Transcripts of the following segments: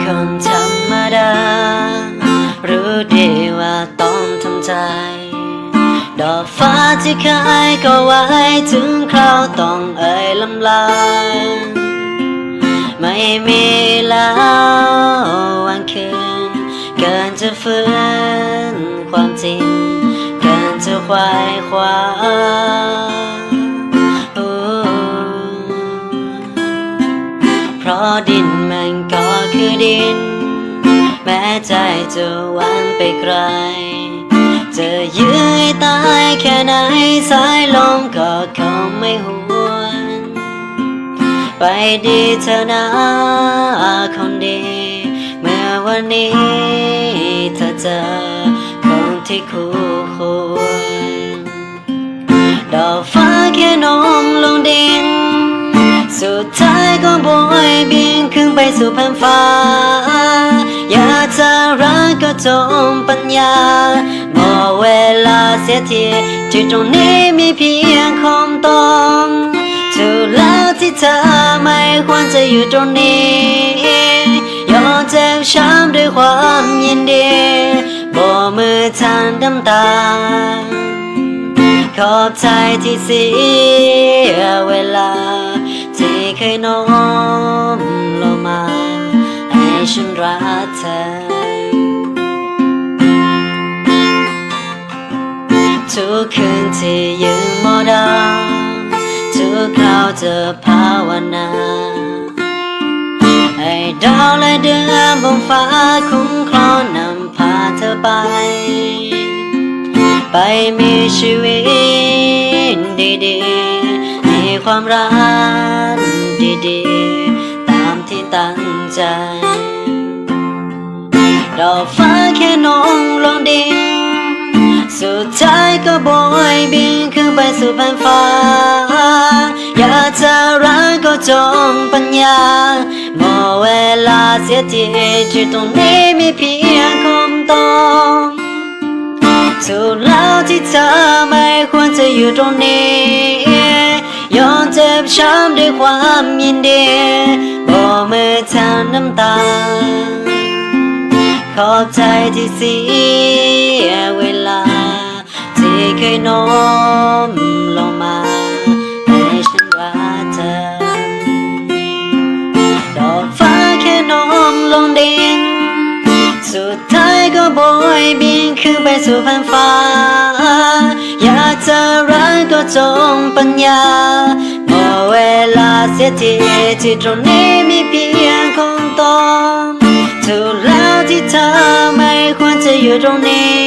คนธรรมดารู้ดีว่าต้องทำใจดอกฟ้าที่เคยก็ไว้ถึงคราวต้องเอ่ยลำลาไม่มีแล้ววันคืนเกินจะฟื้นความจริงเกินจะควายคว้าเพราะดินมันก็คือดินแม้ใจจะวางไปไกลจะยื้อตายแค่ไหนสายลมก็คงไม่หวนไปดีเธอนะคนดีเมื่อวันนี้เธอเจอคนที่คู่ควรดอกฟ้าแค่น้องลงดินสุดท้ายก็โบยบินขึ้นไปสู่แผ่นฟ้าอยากจะรักก็จงปัญญาหมดเวลาเสียทีที่ตรงนี้มีเพียงคงต้องถูกแล้วที่เธอไม่ควรจะอยู่ตรงนี้ยอมเจ็บช้ำด้วยความยินดีโบกมือทางน้ำตาขอบใจที่เสียเวลาที่เคยโน้มลงมาให้ฉันรักเธอทุกคืนที่ยืนมองดาวทุกคราวจะภาวนาให้ดาวและเดือนบนฟ้าคุ้มครองนำพาเธอไปมีชีวิตดีๆมีความรักดีๆตามที่ตั้งใจดอกฟ้าแค่น้องลงดินสุดท้ายก็โบยบินขึ้นไปสู่แผ่นฟ้าอยากจะรักก็จงปัญญาหมดเวลาเสียทีที่ตรงนี้มีเพียงคงต้องถูกแล้วที่เธอไม่ควรจะอยู่ตรงนี้ยอมเจ็บช้ำด้วยความยินดีโบกมือทางน้ำตาขอบใจที่เสียเวลาที่เคยโน้มลงมาให้ฉันรักเธอดอกฟ้าแค่น้องลงดินสุดท้ายก็โบยบินขึ้นไปสู่แผ่นฟ้าอยากจะรักก็จงปัญญาหมดเวลาเสียทีที่ตรงนี้มีเพียงคงต้องถูกแล้วที่เธอไม่ควรจะอยู่ตรงนี้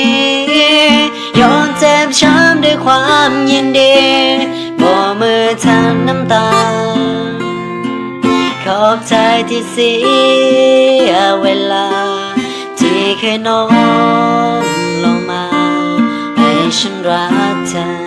ยอมเจ็บช้ำด้วยความยินดีโบกมือทางน้ำตาขอบใจที่เสียเวลาที่เคยโน้มลงมาให้ฉันรักเธอ